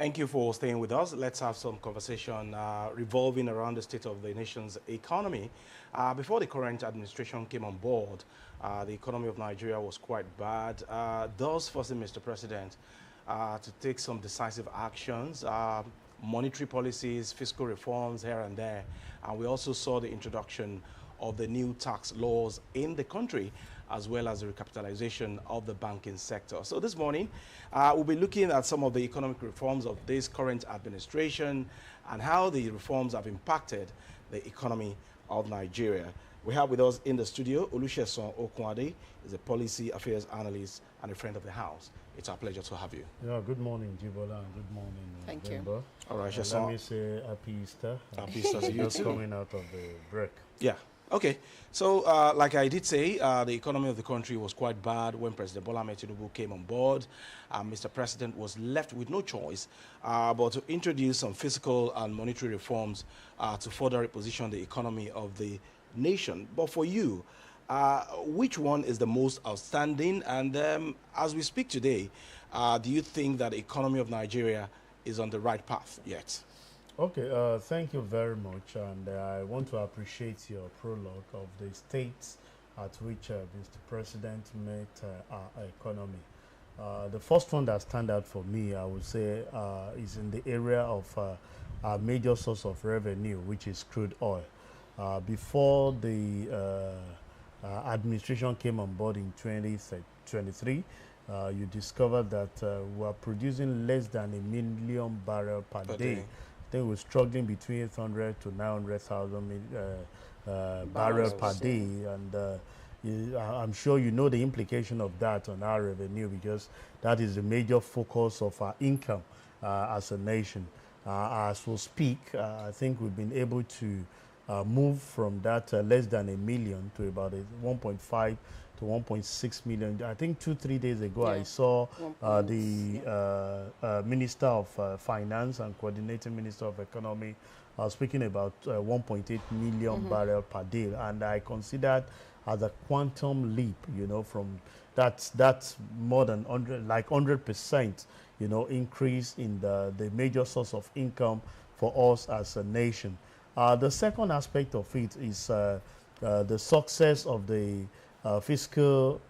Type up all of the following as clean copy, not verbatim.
Thank you for staying with us. Let's have some conversation revolving around the state of the nation's economy. Before the current administration came on board, the economy of Nigeria was quite bad, thus forcing Mr. President to take some decisive actions, monetary policies, fiscal reforms here and there. And we also saw the introduction of the new tax laws in the country, as well as the recapitalization of the banking sector. So this morning, we'll be looking at some of the economic reforms of this current administration and how the reforms have impacted the economy of Nigeria. We have with us in the studio Olusesan Okunade, is a policy affairs analyst and a friend of the house. It's our pleasure to have you. Yeah, good morning, Jibola, and good morning, Thank Bemba. you. All right, Let me say happy Easter. Happy Easter to you Just too. coming out of the break. Yeah. Okay. So, like I did say, the economy of the country was quite bad when President Bola Ahmed Tinubu came on board. Mr. President was left with no choice but to introduce some fiscal and monetary reforms to further reposition the economy of the nation. But for you, which one is the most outstanding? And as we speak today, do you think that the economy of Nigeria is on the right path yet? Okay, thank you very much, and I want to appreciate your prologue of the states at which Mr. President met our economy. The first one that stands out for me, I would say, is in the area of our major source of revenue, which is crude oil. Before the administration came on board in 2023, you discovered that we are producing less than 1 million barrels per day. I think we're struggling between 800 to 900,000 barrels per day, and I'm sure you know the implication of that on our revenue, because that is the major focus of our income as a nation. As we speak, I think we've been able to move from that less than 1 million to about 1.5 to 1.6 million. I think 2-3 days ago, I saw the Minister of Finance and Coordinating Minister of Economy speaking about 1.8 million barrels per day, and I consider as a quantum leap. You know, from that's more than 100%. You know, increase in the major source of income for us as a nation. The second aspect of it is the success of the fiscal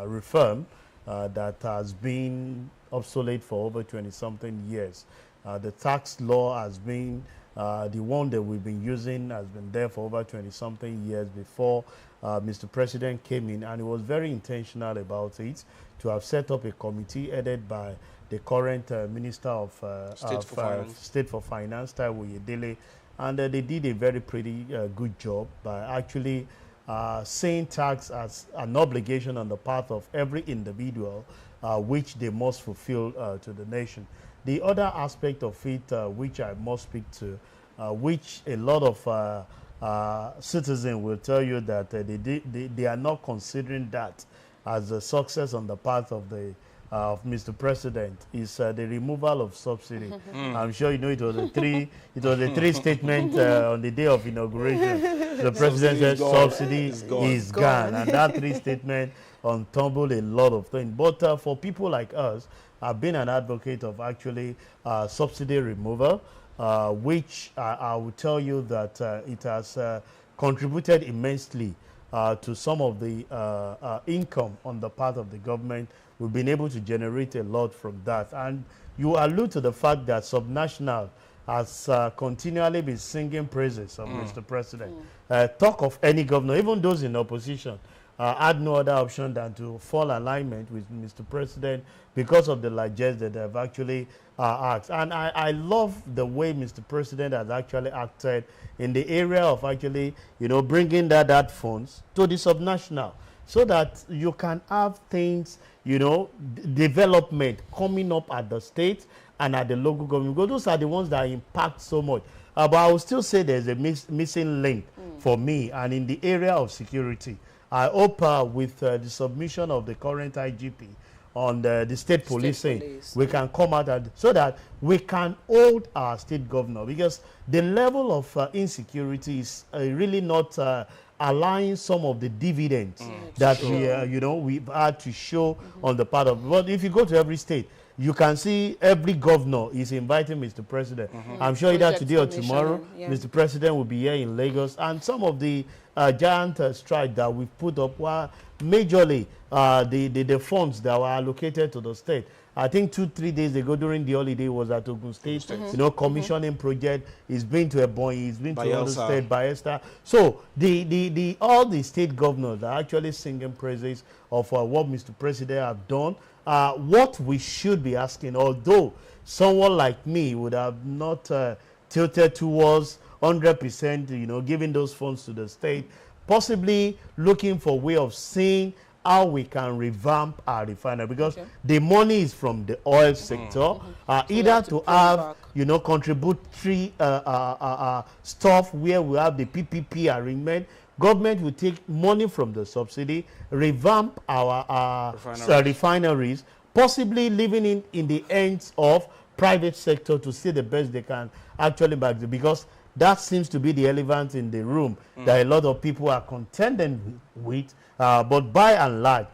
reform that has been obsolete for over 20-something years. The tax law has been the one that we've been using, has been there for over 20-something years before Mr. President came in, and he was very intentional about it, to have set up a committee headed by the current Minister of State for Finance, Taiwo Oyedele, and they did a very pretty good job by actually seeing tax as an obligation on the part of every individual, which they must fulfill to the nation. The other aspect of it, which I must speak to, which a lot of citizens will tell you that they are not considering that as a success on the part of the of Mr. President, is the removal of subsidy. I'm sure you know it was a three statement on the day of inauguration. The president said subsidy is gone, and that three statement untumbled a lot of things. But for people like us, I've been an advocate of actually subsidy removal, which I will tell you that it has contributed immensely to some of the income on the part of the government. We've been able to generate a lot from that. And you allude to the fact that Subnational has continually been singing praises of Mr. President. Talk of any governor, even those in opposition, had no other option than to fall alignment with Mr. President because of the largesse that they've actually asked. And I love the way Mr. President has actually acted in the area of actually, you know, bringing that funds to the Subnational, so that you can have things, you know, development coming up at the state and at the local government, because those are the ones that impact so much. But I will still say there's a missing link for me, and in the area of security. I hope with the submission of the current IGP on the state policing, we can come out so that we can hold our state governor, because the level of insecurity is really not allowing some of the dividends that we, we've had to show on the part of. But if you go to every state, you can see every governor is inviting Mr. President. I'm sure either today or tomorrow, Mr. President will be here in Lagos. And some of the giant strides that we've put up were majorly the funds that were allocated to the state. I think 2-3 days ago during the holiday was at Ogun State, commissioning project. He's been to Ebonyi, he's been to other state, Bayelsa. So all the state governors are actually singing praises of what Mr. President have done. What we should be asking, although someone like me would have not tilted towards 100%, giving those funds to the state, possibly looking for a way of seeing how we can revamp our refinery, because the money is from the oil sector, either to have, contributory stuff where we have the PPP arrangement. Government will take money from the subsidy, revamp our refineries, possibly leaving in the hands of private sector to see the best they can actually back it, because that seems to be the elephant in the room that a lot of people are contending with. But by and large,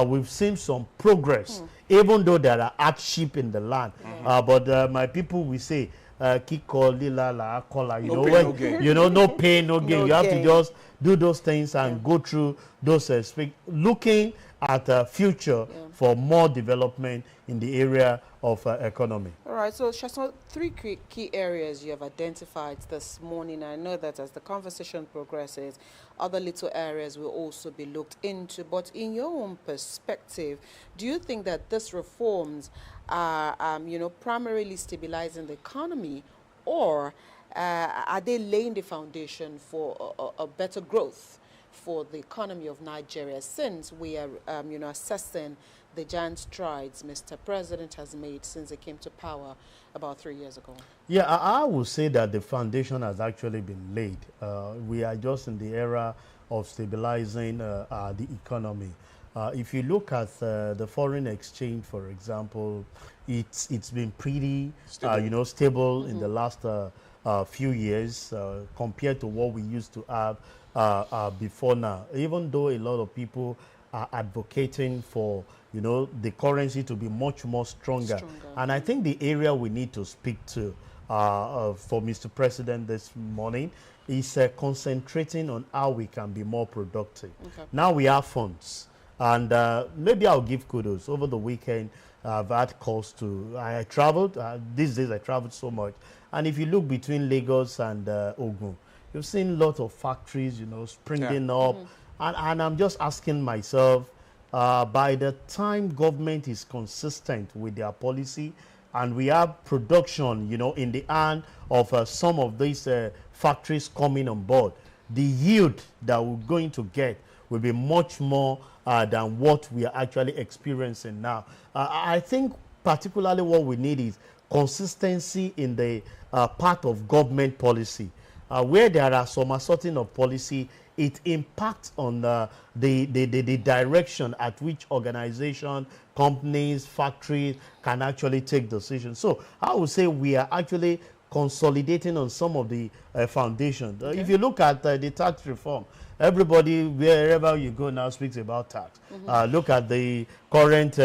we've seen some progress, even though there are hardship in the land. But my people will say, no pain, no gain. You have to just do those things and go through those looking at a future for more development in the area of economy. All right, so Sheson, 3 key areas you have identified this morning. I know that as the conversation progresses, other little areas will also be looked into. But in your own perspective, do you think that these reforms are, primarily stabilizing the economy, or are they laying the foundation for a better growth for the economy of Nigeria, since we are, assessing the giant strides Mr. President has made since he came to power about 3 years ago? Yeah, I would say that the foundation has actually been laid. We are just in the era of stabilizing the economy. If you look at the foreign exchange, for example, it's been pretty, stable in the last few years compared to what we used to have before now. Even though a lot of people are advocating for, the currency to be much more stronger. And I think the area we need to speak to for Mr. President this morning is concentrating on how we can be more productive. Now we have funds. And maybe I'll give kudos. Over the weekend, I've had calls I traveled. These days I traveled so much. And if you look between Lagos and Ogun, you've seen lots of factories, springing up. And I'm just asking myself, by the time government is consistent with their policy and we have production, in the hand of some of these factories coming on board, the yield that we're going to get will be much more than what we are actually experiencing now. I think particularly what we need is consistency in the part of government policy. Where there are some assorting of policy, it impacts on the direction at which organization, companies, factories can actually take decisions. So I would say we are actually consolidating on some of the foundations. If you look at the tax reform, everybody, wherever you go now, speaks about tax. Look at the current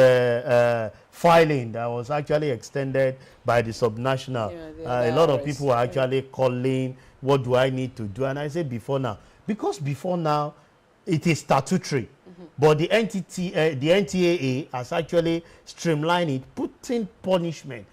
filing that was actually extended by the subnational. A lot of people are actually calling, what do I need to do? And I say before now, because before now, it is statutory. But the NTAA has actually streamlined it, putting punishment,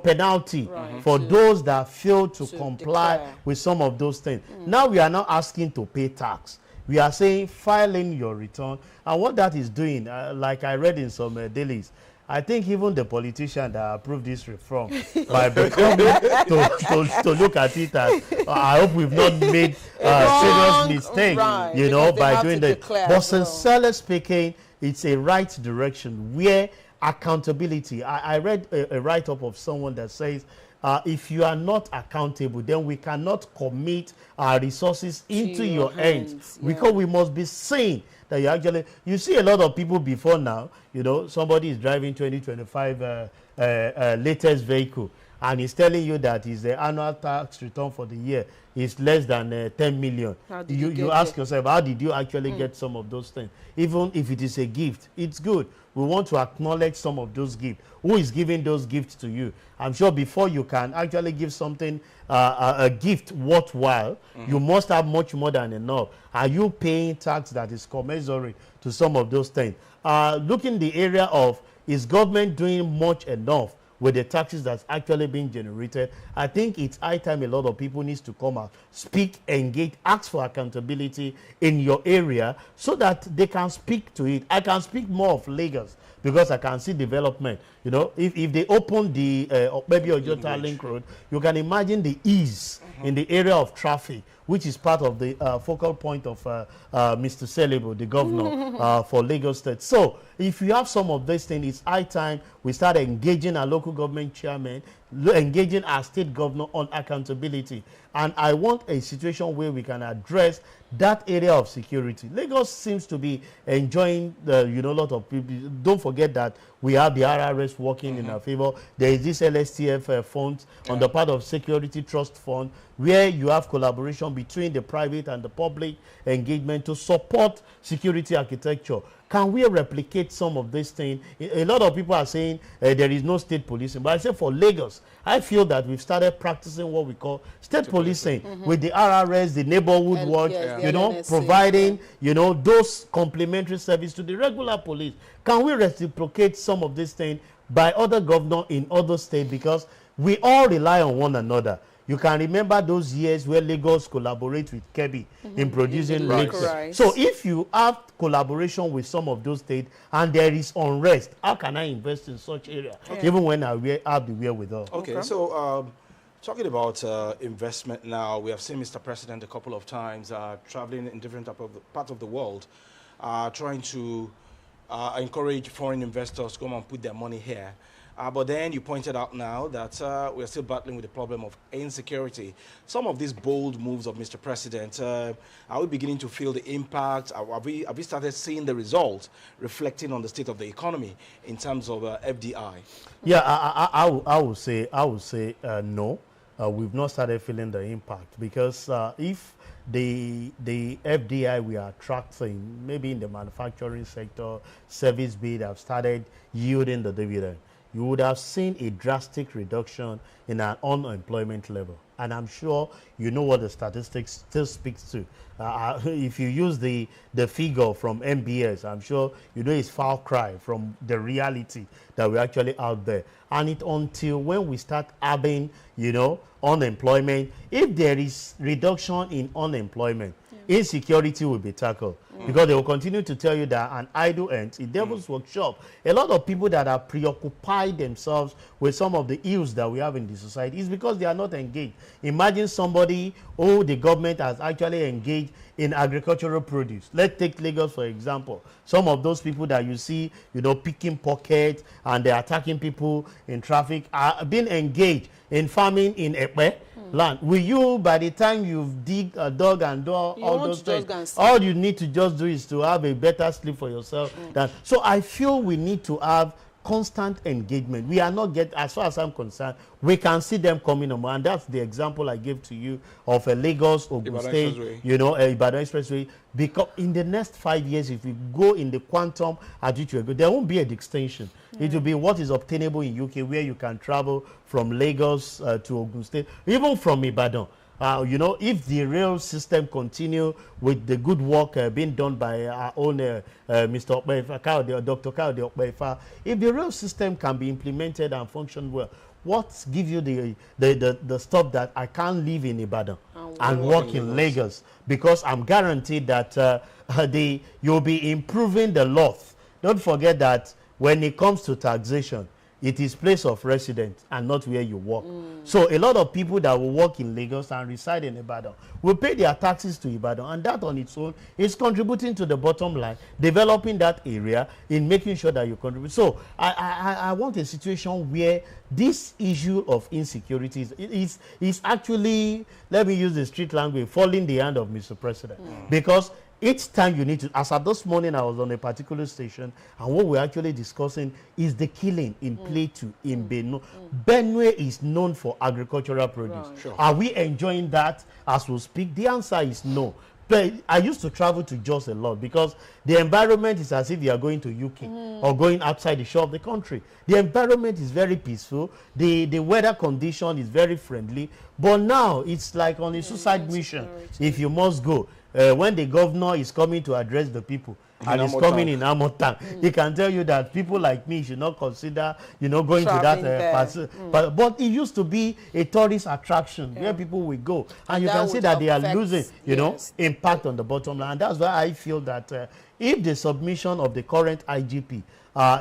penalty for those that fail to comply with some of those things. Now we are now asking to pay tax. We are saying file in your return. And what that is doing, like I read in some dailies, I think even the politician that approved this reform by becoming to look at it as, I hope we've not made serious mistake, by doing that. But sincerely speaking, it's a right direction where accountability. I read a write-up of someone that says, if you are not accountable, then we cannot commit our resources into your hands, because we must be seen that you see a lot of people before now, somebody is driving 2025 latest vehicle, and he's telling you that his annual tax return for the year is less than 10 million. You ask yourself, how did you actually get some of those things? Even if it is a gift, it's good. We want to acknowledge some of those gifts. Who is giving those gifts to you? I'm sure before you can actually give something, a gift worthwhile, you must have much more than enough. Are you paying tax that is commensurate to some of those things? Looking the area of, is government doing much enough with the taxes that's actually being generated? I think it's high time a lot of people needs to come out, speak, engage, ask for accountability in your area so that they can speak to it. I can speak more of Lagos because I can see development. You know, if they open the maybe Ojota Link Road, you can imagine the ease in the area of traffic, which is part of the focal point of Mr. Celebo, the governor for Lagos State. So if you have some of these things, it's high time we start engaging our local government chairman, engaging our state governor on accountability. And I want a situation where we can address that area of security. Lagos seems to be enjoying a lot of people. Don't forget that we have the RRS working in our favor. There is this LSTF fund on the part of Security Trust Fund, where you have collaboration between the private and the public engagement to support security architecture. Can we replicate some of these things? A lot of people are saying there is no state policing, but I say for Lagos, I feel that we've started practicing what we call state policing with the RRS, the neighborhood watch, providing, those complementary service to the regular police. Can we reciprocate some of these things by other governors in other states? Because we all rely on one another. You can remember those years where Lagos collaborates with Kebbi in producing rice. So if you have collaboration with some of those states and there is unrest, how can I invest in such area, even when I have the wherewithal? Okay, so talking about investment now, we have seen Mr. President a couple of times traveling in different parts of the world, trying to encourage foreign investors to come and put their money here. But then you pointed out now that we're still battling with the problem of insecurity. Some of these bold moves of Mr. President, are we beginning to feel the impact? Have we started seeing the results reflecting on the state of the economy in terms of FDI? Yeah, I would say no. We've not started feeling the impact because if the FDI we are attracting, maybe in the manufacturing sector, service bid have started yielding the dividend, you would have seen a drastic reduction in our unemployment level. And I'm sure you know what the statistics still speaks to. If you use the figure from MBS, I'm sure you know it's far cry from the reality that we're actually out there. And it until when we start having, unemployment, if there is reduction in unemployment, insecurity will be tackled. Because they will continue to tell you that an idle ends a devil's workshop. A lot of people that are preoccupied themselves with some of the ills that we have in the society is because they are not engaged. Imagine somebody who the government has actually engaged in agricultural produce. Let's take Lagos for example. Some of those people that you see, picking pockets and they're attacking people in traffic are being engaged in farming in Ekpe land. Will you, by the time you've dig a dog and do all those things, all you need to just do is to have a better sleep for yourself. So I feel we need to have constant engagement. We are not as far as I'm concerned, we can see them coming on, and that's the example I gave to you of a Lagos, Ogun State, Ibadan Expressway. Because in the next 5 years, if we go in the quantum at which we go, there won't be an extension. It will be what is obtainable in UK, where you can travel from Lagos to Ogun State, even from Ibadan. If the rail system continue with the good work being done by our own Mr. Okpeifa, Dr. Kaode Okpeifa, if the rail system can be implemented and function well, what gives you the stuff that I can't live in Ibadan and work in Lagos? Because I'm guaranteed that you'll be improving the laws. Don't forget that when it comes to taxation, it is place of residence and not where you work. So a lot of people that will work in Lagos and reside in Ibadan will pay their taxes to Ibadan, and that on its own is contributing to the bottom line, developing that area, in making sure that you contribute. So I want a situation where this issue of insecurity is actually, let me use the street language, falling the hand of Mr. President. Because each time you need to, as at this morning I was on a particular station, and what we're actually discussing is the killing in Plateau, in Benue. Benue is known for agricultural produce. Right. Sure. Are we enjoying that as we speak? The answer is no. But I used to travel to Jos a lot because the environment is as if you are going to UK or going outside the shore of the country. The environment is very peaceful. The weather condition is very friendly. But now it's like on a suicide mission. If you must go, when the governor is coming to address the people, and it's coming in Amotan, he can tell you that people like me should not consider, going Traveling to that. But it used to be a tourist attraction where people will go, and you can see that they are losing, impact on the bottom line. And that's why I feel that if the submission of the current IGP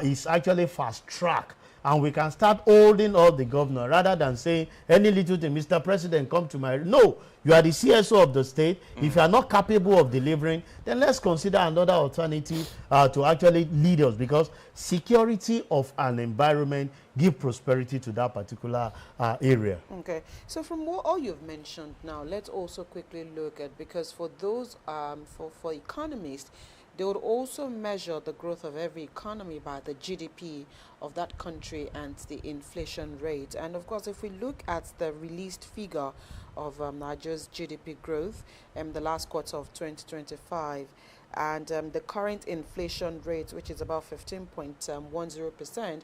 is actually fast track, and we can start holding all the governor rather than saying any little thing, Mr. President, come to my... No, you are the CSO of the state. If you are not capable of delivering, then let's consider another alternative to actually lead us, because security of an environment give prosperity to that particular area. Okay, so from what all you've mentioned now, let's also quickly look at, because for those, for economists, they would also measure the growth of every economy by the GDP of that country and the inflation rate. And of course, if we look at the released figure of Nigeria's GDP growth in the last quarter of 2025, and the current inflation rate, which is about 15.10%.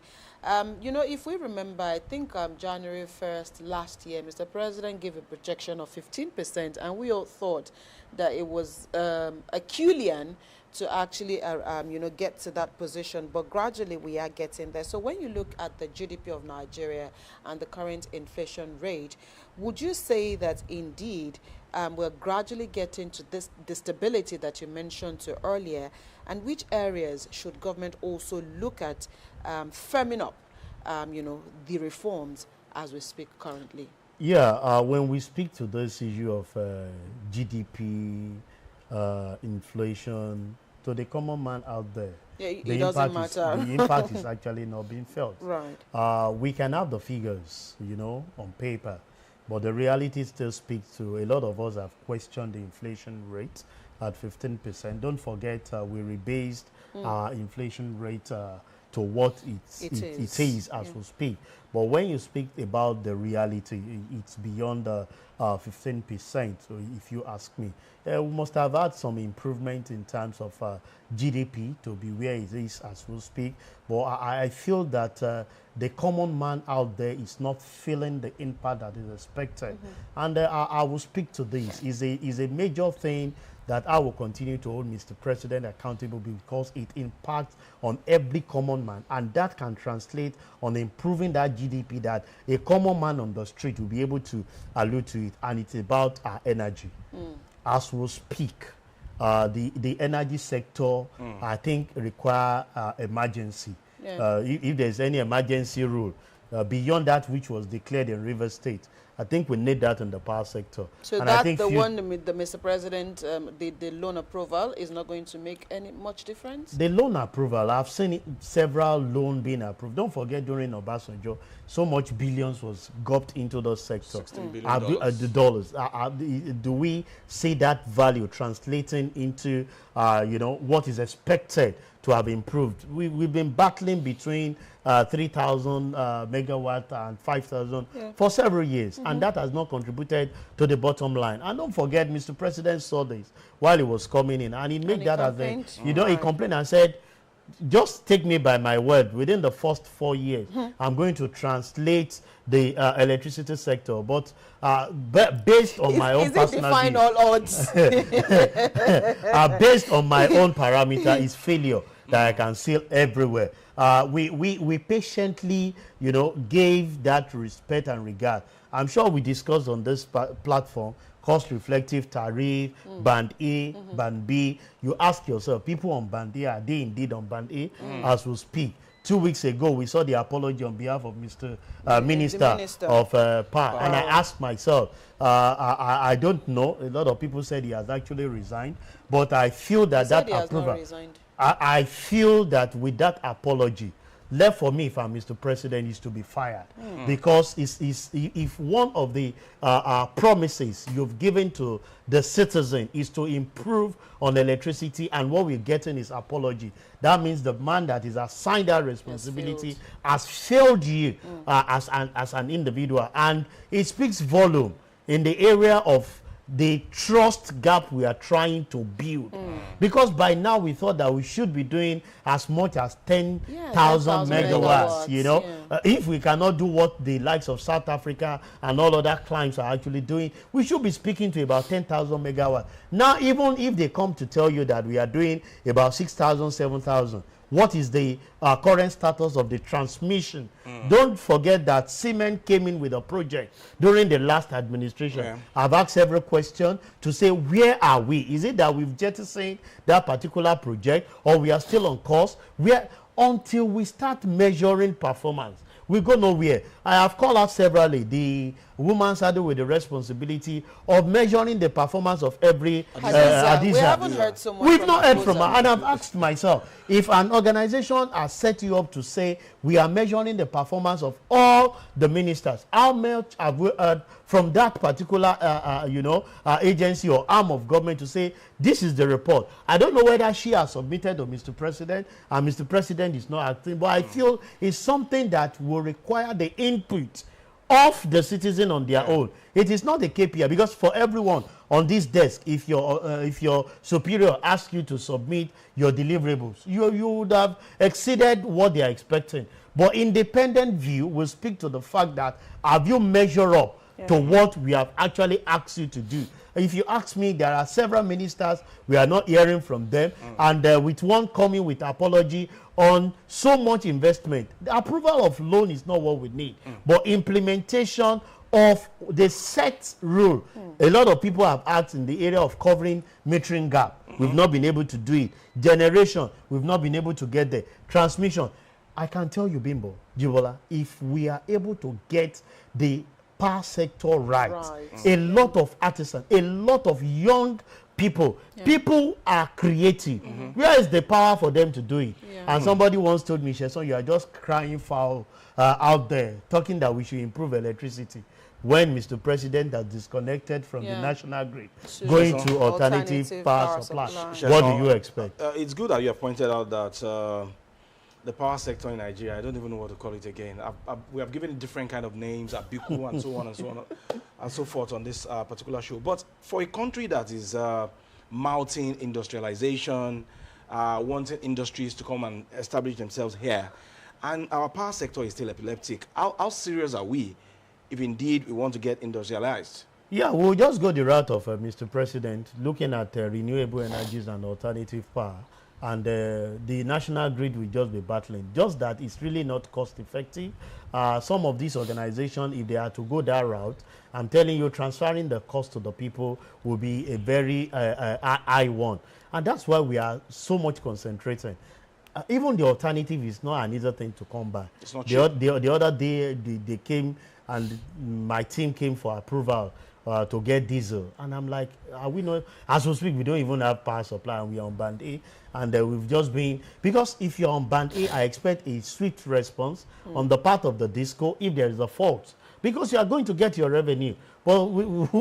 If we remember, I think January 1st last year, Mr. President gave a projection of 15%, and we all thought that it was Herculean to actually, get to that position. But gradually we are getting there. So when you look at the GDP of Nigeria and the current inflation rate, would you say that indeed we're gradually getting to the stability that you mentioned to earlier? And which areas should government also look at firming up, the reforms as we speak currently? Yeah, when we speak to this issue of GDP, inflation, to the common man out there, it doesn't matter. The impact is actually not being felt. Right. We can have the figures, on paper, but the reality still speaks to a lot of us have questioned the inflation rate at 15%. Don't forget, we rebased our inflation rate to what it is as we speak. But when you speak about the reality, it's beyond the 15%. So if you ask me, we must have had some improvement in terms of GDP to be where it is as we speak. But I feel that the common man out there is not feeling the impact that is expected. And I will speak to this. Is a major thing that I will continue to hold Mr. President accountable, because it impacts on every common man, and that can translate on improving that GDP that a common man on the street will be able to allude to it. And it's about our energy. As we speak, the energy sector, I think, require emergency. If there's any emergency rule beyond that which was declared in Rivers State, I think we need that in the power sector. So and that I think the one, the Mr. President, the loan approval is not going to make any much difference? The loan approval, I've seen several loans being approved. Don't forget, during Obasanjo, so much billions was gulped into the sector. $16 billion. The dollars. Do we see that value translating into, what is expected to have improved? We've been battling between 3,000 megawatt and 5,000 for several years, and that has not contributed to the bottom line. And don't forget, Mr. President saw this while he was coming in, and he made that as a, he complained and said, just take me by my word, within the first 4 years, I'm going to translate the electricity sector. But based on my own personal view, define all odds? Based on my own parameter, is failure that I can see everywhere. We patiently, gave that respect and regard. I'm sure we discussed on this platform cost reflective tariff, band A, band B. You ask yourself, people on band A, are they indeed on band A as we speak? 2 weeks ago, we saw the apology on behalf of Mr. Minister of Power. And I asked myself, I don't know, a lot of people said he has actually resigned, but I feel that that approval, I feel that with that apology, left for me, if I'm Mr. President, is to be fired. Because if one of the promises you've given to the citizen is to improve on electricity, and what we're getting is apology, that means the man that is assigned that responsibility has failed you as an individual. And it speaks volume in the area of the trust gap we are trying to build. Because by now we thought that we should be doing as much as 10,000 megawatts, you know. If we cannot do what the likes of South Africa and all other clients are actually doing, we should be speaking to about 10,000 megawatts. Now, even if they come to tell you that we are doing about 6,000, 7,000, what is the current status of the transmission? Don't forget that Siemens came in with a project during the last administration. I've asked several questions to say, where are we? Is it that we've jettisoned that particular project, or we are still on course? Until we start measuring performance, we go nowhere. I have called out severally the woman saddled with the responsibility of measuring the performance of every Hadiza. We haven't heard so much. We've not heard from her, and I've asked myself, if an organization has set you up to say we are measuring the performance of all the ministers, how much have we heard from that particular agency or arm of government to say this is the report? I don't know whether she has submitted to Mr. President and Mr. President is not acting, but I feel it's something that will require the input of the citizen on their own. It is not a KPI, because for everyone on this desk, if your superior asks you to submit your deliverables, you would have exceeded what they are expecting. But independent view will speak to the fact that have you measured up to what we have actually asked you to do. If you ask me, there are several ministers, we are not hearing from them, and with one coming with apology on so much investment. The approval of loan is not what we need, but implementation of the set rule. A lot of people have asked in the area of covering metering gap. We've not been able to do it. Generation, we've not been able to get there. Transmission, I can tell you, Bimbo, Jibola, if we are able to get the power sector right. A lot of artisans, a lot of young people, people are creative. Where is the power for them to do it? And somebody once told me, Sheson, you are just crying foul out there, talking that we should improve electricity, when Mr. President has disconnected from the national grid, going to alternative power supply. What do you expect? It's good that you have pointed out that the power sector in Nigeria, I don't even know what to call it again. We have given it different kind of names, Abiku and so on and so on and so forth on this particular show. But for a country that is mounting industrialization, wanting industries to come and establish themselves here, and our power sector is still epileptic, how serious are we if indeed we want to get industrialized? Yeah, we'll just go the route of Mr. President, looking at renewable energies and alternative power. And the national grid will just be battling. Just that it's really not cost effective. Some of these organizations, if they are to go that route, I'm telling you, transferring the cost to the people will be a very high one. And that's why we are so much concentrating. Even the alternative is not an easy thing to come by. It's not the other day, they came, and my team came for approval to get diesel. And I'm like, are we not, as we speak, we don't even have power supply, and we are on band A. And we've just been, because if you're on band A, I expect a swift response on the part of the disco if there is a fault, because you are going to get your revenue. Well,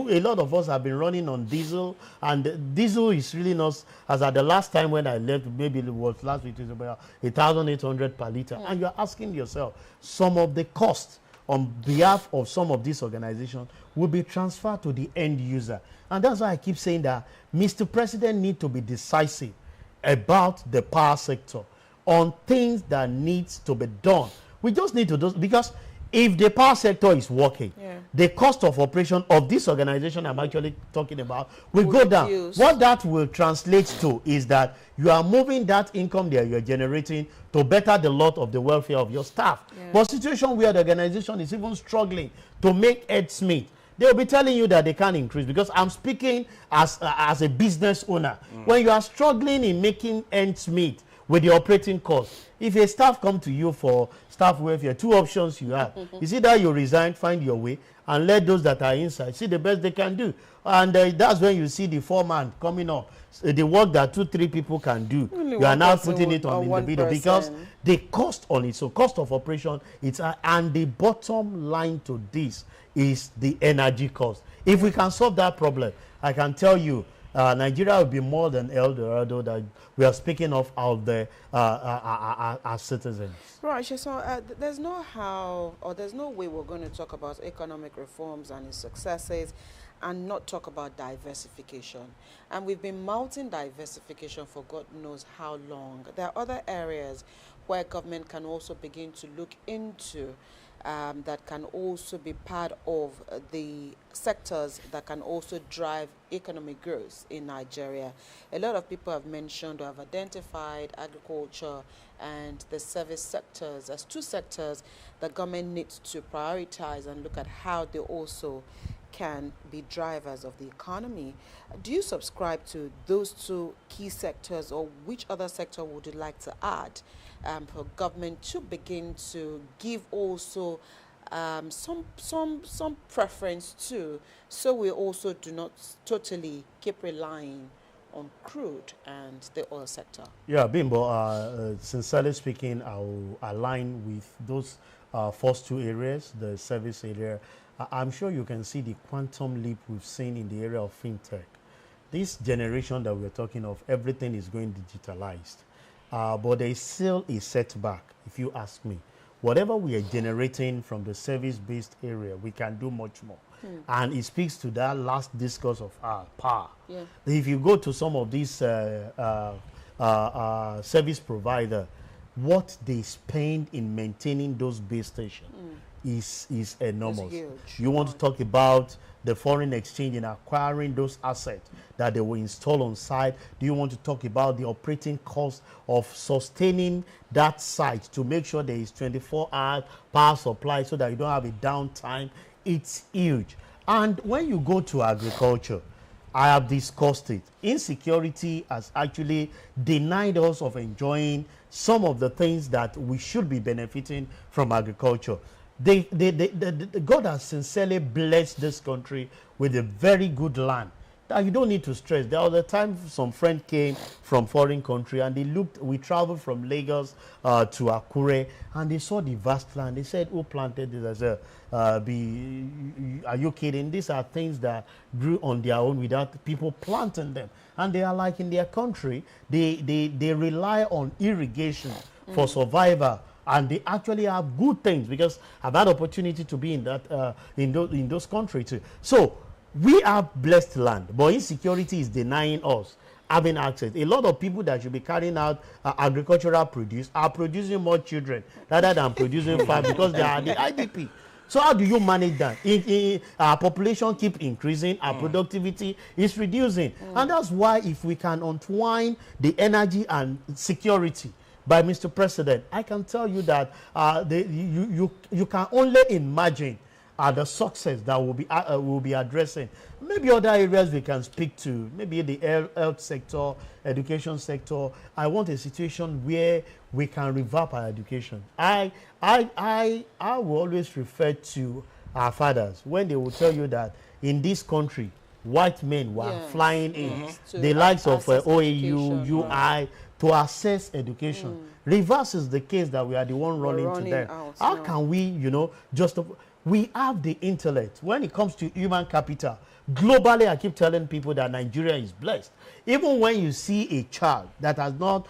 a lot of us have been running on diesel, and diesel is really not, as at the last time when I left, maybe it was last week, it was about 1,800 per liter. And you're asking yourself, some of the costs on behalf of some of these organizations will be transferred to the end user. And that's why I keep saying that Mr. President needs to be decisive about the power sector on things that needs to be done. We just need to do, because if the power sector is working, the cost of operation of this organization I'm actually talking about will go down. What that will translate to is that you are moving that income that you're generating to better the lot of the welfare of your staff. But situation where the organization is even struggling to make ends meet, they'll be telling you that they can't increase, because I'm speaking as a business owner. When you are struggling in making ends meet, with the operating cost. If a staff come to you for staff welfare, two options you have. Is either you resign, find your way, and let those that are inside see the best they can do. And that's when you see the foreman coming up. The work that 2-3 people can do, Only you are now person putting it on the individual because the cost on it, so cost of operation, and the bottom line to this is the energy cost. If we can solve that problem, I can tell you, Nigeria will be more than El Dorado that we are speaking of out there as citizens. Right, so there's no how, or there's no way we're going to talk about economic reforms and its successes and not talk about diversification. And we've been mounting diversification for God knows how long. There are other areas where government can also begin to look into that can also be part of the sectors that can also drive economic growth in Nigeria. A lot of people have mentioned or have identified agriculture and the service sectors as two sectors that government needs to prioritize and look at how they also can be drivers of the economy. Do you subscribe to those two key sectors, or which other sector would you like to add for government to begin to give also some preference to, so we also do not totally keep relying on crude and the oil sector? Yeah, Bimbo, sincerely speaking, I will align with those first two areas, the service area. I'm sure you can see the quantum leap we've seen in the area of fintech. This generation that we're talking of, everything is going digitalized. But there is still a setback, if you ask me. Whatever we are generating from the service-based area, we can do much more. And it speaks to that last discourse of power. Yeah. If you go to some of these service providers, what they spend in maintaining those base stations is enormous. You want to talk about the foreign exchange in acquiring those assets that they will install on site? Do you want to talk about the operating cost of sustaining that site to make sure there is 24-hour power supply so that you don't have a downtime? It's huge. And when you go to agriculture, I have discussed it. Insecurity has actually denied us of enjoying some of the things that we should be benefiting from agriculture. God has sincerely blessed this country with a very good land that you don't need to stress. There was a time some friend came from foreign country and they looked, we traveled from Lagos to Akure, and they saw the vast land. They said, who planted this? I said, are you kidding? These are things that grew on their own without people planting them. And they are like in their country, they rely on irrigation for survival. And they actually have good things, because I've had opportunity to be in that in those countries too. So we have blessed land, but insecurity is denying us having access. A lot of people that should be carrying out agricultural produce are producing more children rather than producing farm because they are the IDP. So how do you manage that? Our population keep increasing, our productivity is reducing. And that's why if we can entwine the energy and security by Mr. President, I can tell you that you can only imagine the success that we'll be addressing. Maybe other areas we can speak to, maybe the health sector, education sector. I want a situation where we can revamp our education. I will always refer to our fathers when they will tell you that in this country, white men were flying in, the likes of OAU, UI, to access education. Reverse is the case that we are the one running to them. How can we, we have the intellect. When it comes to human capital, globally, I keep telling people that Nigeria is blessed. Even when you see a child that has not,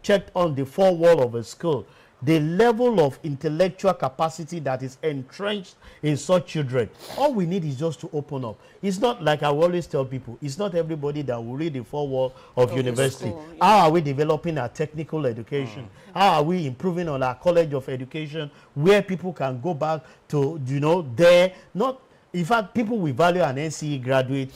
checked on the four walls of a school, the level of intellectual capacity that is entrenched in such children, all we need is just to open up. It's not like I always tell people, it's not everybody that will read the four walls of university. School, How are we developing our technical education? How are we improving on our college of education where people can go back to, in fact, people will value an NCE graduate,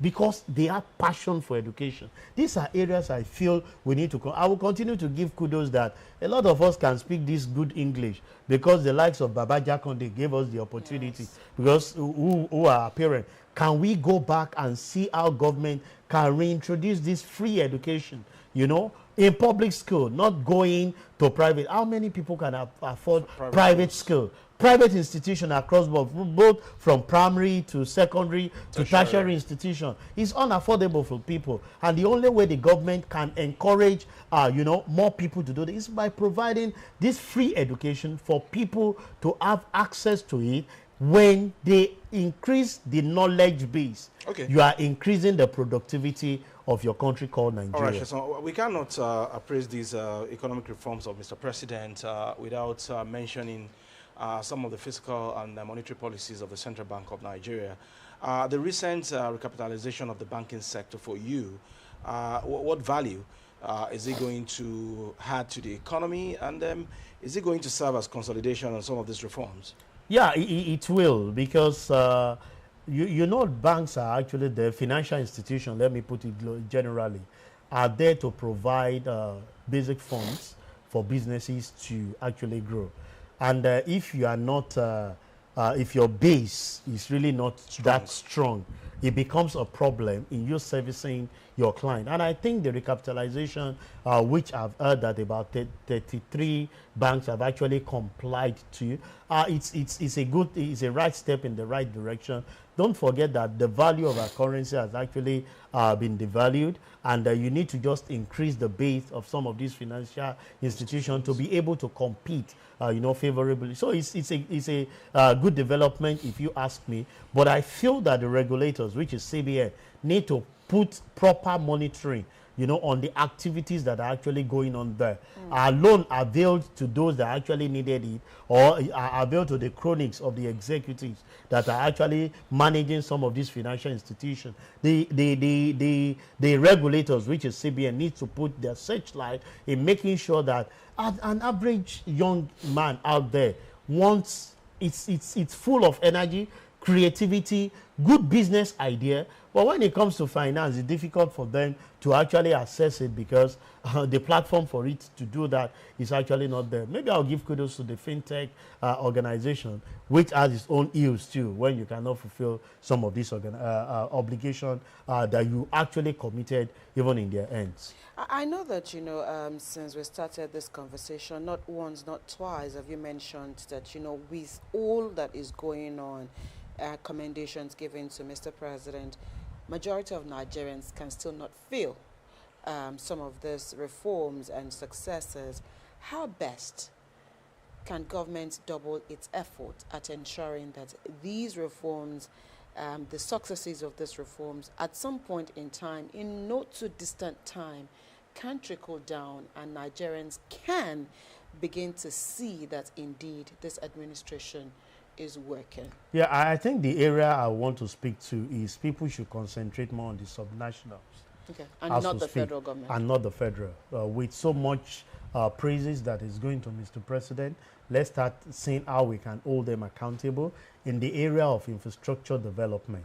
because they have passion for education. These are areas I feel we need to. I will continue to give kudos that a lot of us can speak this good English because the likes of Baba Jakonde gave us the opportunity. Because who are our parents? Can we go back and see how government can reintroduce this free education? you know, in public school, not going to private. How many people can afford private school? Private institution across both from primary to secondary to tertiary institution is unaffordable for people. And the only way the government can encourage, you know, more people to do this is by providing this free education for people to have access to it. When they increase the knowledge base, you are increasing the productivity of your country called Nigeria. All right, so we cannot appraise these economic reforms of Mr. President without mentioning some of the fiscal and monetary policies of the Central Bank of Nigeria. The recent recapitalization of the banking sector for you, what value is it going to add to the economy, and is it going to serve as consolidation on some of these reforms? Yeah, it will, because you know, banks are actually the financial institution, let me put it generally, are there to provide basic funds for businesses to actually grow. And if you are not, if your base is really not that strong, it becomes a problem in you servicing your client. And I think the recapitalization, which I've heard that about 33 banks have actually complied to, it's a right step in the right direction. Don't forget that the value of our currency has actually been devalued, and you need to just increase the base of some of these financial institutions to be able to compete, you know, favorably. So it's a good development, if you ask me. But I feel that the regulators, which is CBN, need to put proper monitoring, you know, on the activities that are actually going on there. Our loan availed to those that actually needed it, or availed to the cronies of the executives that are actually managing some of these financial institutions. The regulators, which is CBN, needs to put their searchlight in making sure that an average young man out there wants, it's full of energy, creativity, good business idea, but when it comes to finance, it's difficult for them to actually assess it, because the platform for it to do that is actually not there. Maybe I'll give kudos to the fintech organization, which has its own ills too, when you cannot fulfill some of these obligations that you actually committed even in their ends. I know that, you know, since we started this conversation, not once, not twice have you mentioned that, you know, with all that is going on, commendations given to Mr. President, majority of Nigerians can still not feel some of these reforms and successes. How best can government double its effort at ensuring that these reforms, the successes of these reforms, at some point in time, in not too distant time, can trickle down and Nigerians can begin to see that indeed this administration is working? Yeah, I think the area I want to speak to is people should concentrate more on the subnationals. Okay, and not the federal government. And not the federal. With so much praises that is going to Mr. President, let's start seeing how we can hold them accountable in the area of infrastructure development.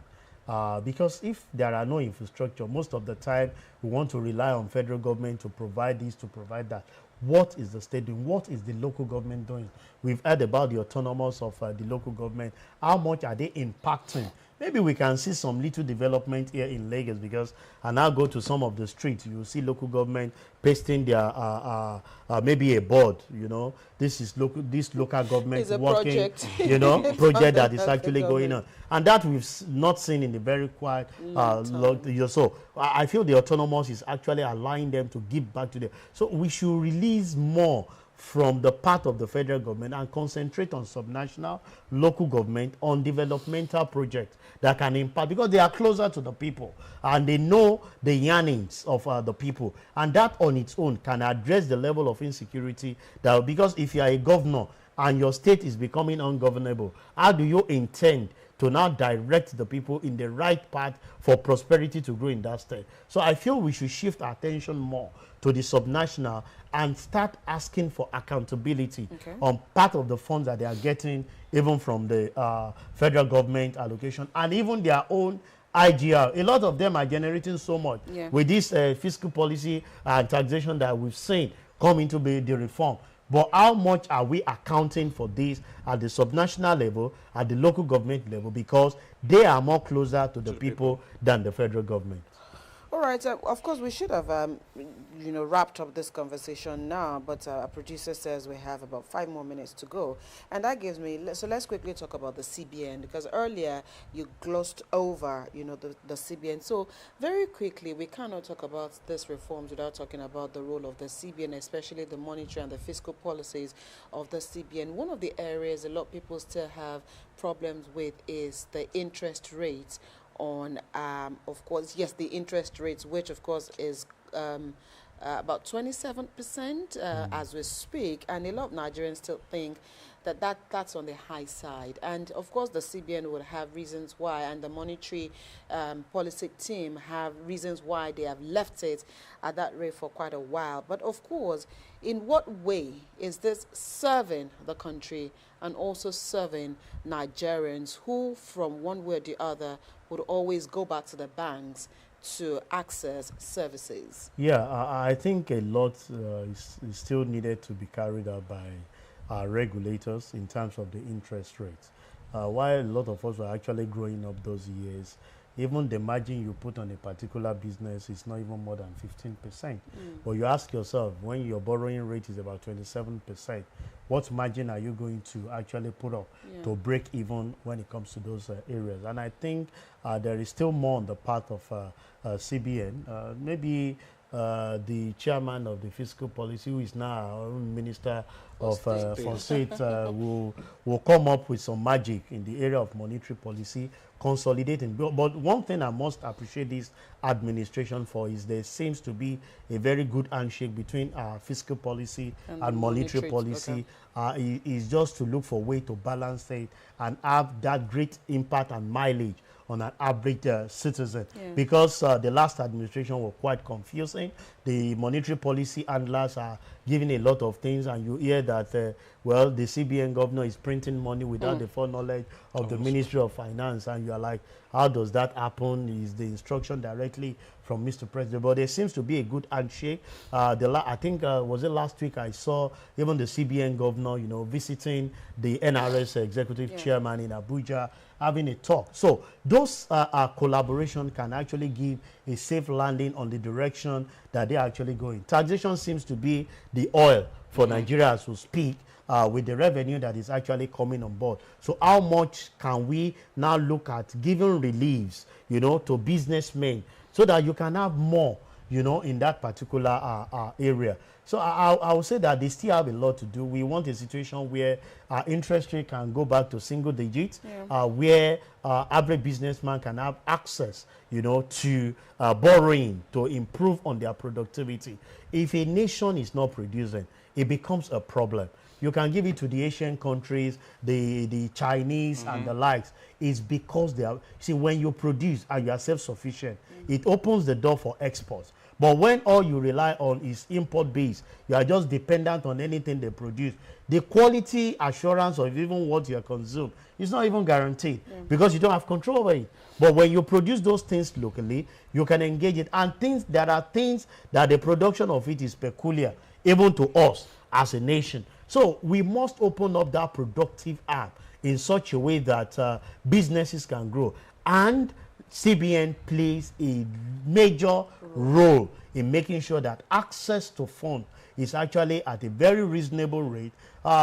Because if there are no infrastructure, most of the time we want to rely on federal government to provide this, to provide that. What is the state doing? What is the local government doing? We've heard about the autonomous of the local government. How much are they impacting? Maybe we can see some little development here in Lagos, because I now go to some of the streets, you see local government pasting their maybe a board, you know, this local government working, project. You know, project that is actually going on. And that we've not seen in the very quiet so I feel the autonomous is actually allowing them to give back to them. So we should release more from the part of the federal government and concentrate on subnational, local government, on developmental projects that can impact, because they are closer to the people and they know the yearnings of the people, and that on its own can address the level of insecurity that, because if you are a governor and your state is becoming ungovernable, how do you intend to now direct the people in the right path for prosperity to grow in that state? So I feel we should shift our attention more to the subnational and start asking for accountability on part of the funds that they are getting, even from the federal government allocation and even their own IGR. A lot of them are generating so much with this fiscal policy and taxation that we've seen come into the reform. But how much are we accounting for this at the subnational level, at the local government level, because they are more closer to the people than the federal government? All right. Of course, we should have, wrapped up this conversation now. But our producer says we have about 5 more minutes to go, and that gives me. So let's quickly talk about the CBN, because earlier you glossed over, the CBN. So very quickly, we cannot talk about this reforms without talking about the role of the CBN, especially the monetary and the fiscal policies of the CBN. One of the areas a lot of people still have problems with is the interest rates on, of course, yes, the interest rates, which of course is about 27% as we speak, and a lot of Nigerians still think that's on the high side. And of course, the CBN would have reasons why, and the monetary policy team have reasons why they have left it at that rate for quite a while. But of course, in what way is this serving the country and also serving Nigerians who, from one way or the other, would always go back to the banks to access services? Yeah, I think a lot is still needed to be carried out by our regulators in terms of the interest rates. While a lot of us were actually growing up those years, even the margin you put on a particular business is not even more than 15%. But you ask yourself, when your borrowing rate is about 27%, what margin are you going to actually put up to break even when it comes to those areas? And I think there is still more on the part of CBN. Maybe the chairman of the fiscal policy, who is now our own minister for state, will come up with some magic in the area of monetary policy, consolidating. But one thing I must appreciate this administration for is there seems to be a very good handshake between fiscal policy and monetary policy. Is just to look for a way to balance it and have that great impact and mileage on an average citizen. Because the last administration was quite confusing. The monetary policy handlers are giving a lot of things, and you hear that, well, the CBN governor is printing money without the foreknowledge of the Ministry of Finance, and you are like, how does that happen? Is the instruction directly from Mr. President? But there seems to be a good handshake. I think, was it last week, I saw even the CBN governor, visiting the NRS executive chairman in Abuja, having a talk. So those collaboration can actually give a safe landing on the direction that they're actually going. Taxation seems to be the oil for Nigeria as we speak, with the revenue that is actually coming on board. So how much can we now look at giving reliefs, to businessmen so that you can have more, in that particular area? So I would say that they still have a lot to do. We want a situation where interest rate can go back to single digits, where average businessman can have access, to borrowing to improve on their productivity. If a nation is not producing, it becomes a problem. You can give it to the Asian countries, the Chinese and the likes. It's because they are, see, when you produce and you are self-sufficient, it opens the door for exports. But when all you rely on is import-based, you are just dependent on anything they produce, the quality assurance of even what you consume is not even guaranteed because you don't have control over it. But when you produce those things locally, you can engage it. And there are things that the production of it is peculiar, even to us as a nation. So we must open up that productive arm in such a way that businesses can grow. And CBN plays a major role in making sure that access to funds is actually at a very reasonable rate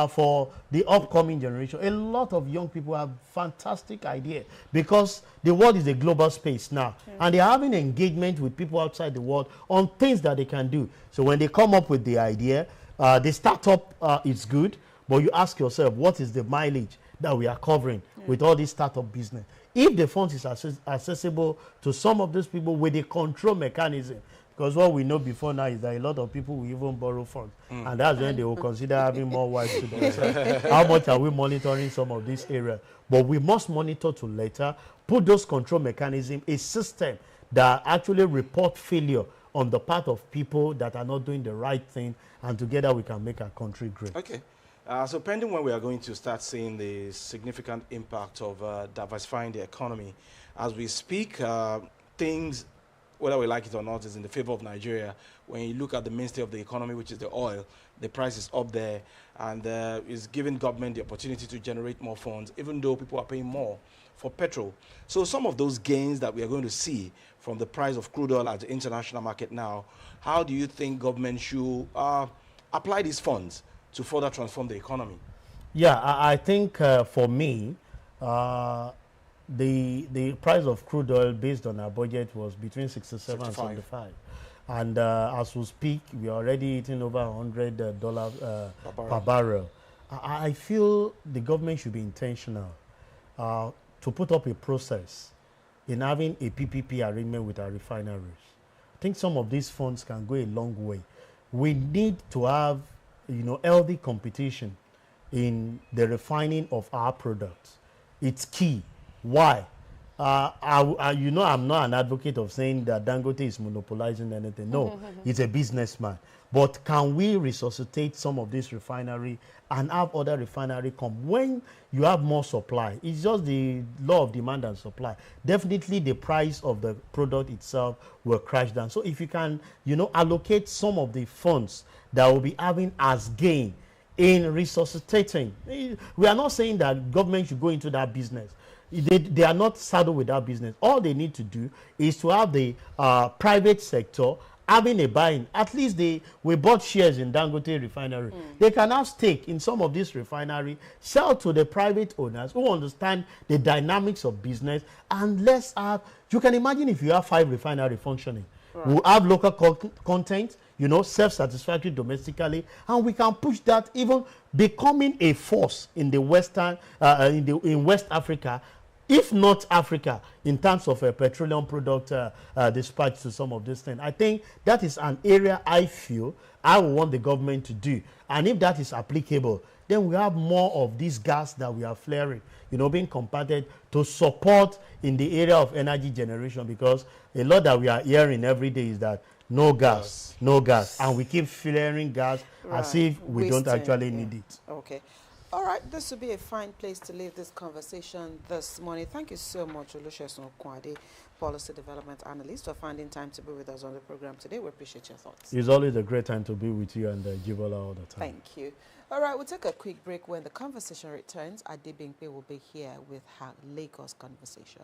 for the upcoming generation. A lot of young people have fantastic ideas because the world is a global space now, and they're having engagement with people outside the world on things that they can do. So when they come up with the idea, the startup is good, but you ask yourself, what is the mileage that we are covering with all this startup business? If the funds is accessible to some of those people with a control mechanism, because what we know before now is that a lot of people will even borrow funds, and that's when they will consider having more wives to themselves. How much are we monitoring some of these areas? But we must monitor to later, put those control mechanisms, a system that actually report failure on the part of people that are not doing the right thing, and together we can make our country great. Okay. So pending when we are going to start seeing the significant impact of diversifying the economy, as we speak, things whether we like it or not, is in the favor of Nigeria. When you look at the mainstay of the economy, which is the oil, the price is up there, and is giving government the opportunity to generate more funds, even though people are paying more for petrol. So some of those gains that we are going to see from the price of crude oil at the international market now, how do you think government should apply these funds to further transform the economy? Yeah, I think for me, the price of crude oil based on our budget was between 67 and 75. And as we speak, we are already eating over $100 per barrel. I feel the government should be intentional to put up a process in having a PPP arrangement with our refineries. I think some of these funds can go a long way. We need to have, healthy competition in the refining of our products. It's key. Why? I'm not an advocate of saying that Dangote is monopolizing anything. No, he's a businessman. But can we resuscitate some of this refinery and have other refinery come? When you have more supply, it's just the law of demand and supply. Definitely the price of the product itself will crash down. So if you can, allocate some of the funds that will be having as gain in resuscitating. We are not saying that government should go into that business. They are not saddled with that business. All they need to do is to have the private sector having a buy-in. At least we bought shares in Dangote refinery. They can have stake in some of this refinery, sell to the private owners who understand the dynamics of business, and let's have, you can imagine if you have 5 refinery functioning. Right. We'll have local content, self-satisfactory domestically, and we can push that even becoming a force in the Western, in West Africa, if not Africa, in terms of a petroleum product dispatch to some of these things. I think that is an area I feel I want the government to do. And if that is applicable, then we have more of this gas that we are flaring, being compacted to support in the area of energy generation, because a lot that we are hearing every day is that no gas, and we keep flaring gas as if we don't actually need it. Okay. All right, this will be a fine place to leave this conversation this morning. Thank you so much, Olusesan Okunade, Policy Development Analyst, for finding time to be with us on the program today. We appreciate your thoughts. It's always a great time to be with you and Jibola all the time. Thank you. All right, we'll take a quick break. When the conversation returns, Adebimpe will be here with her Lagos conversation.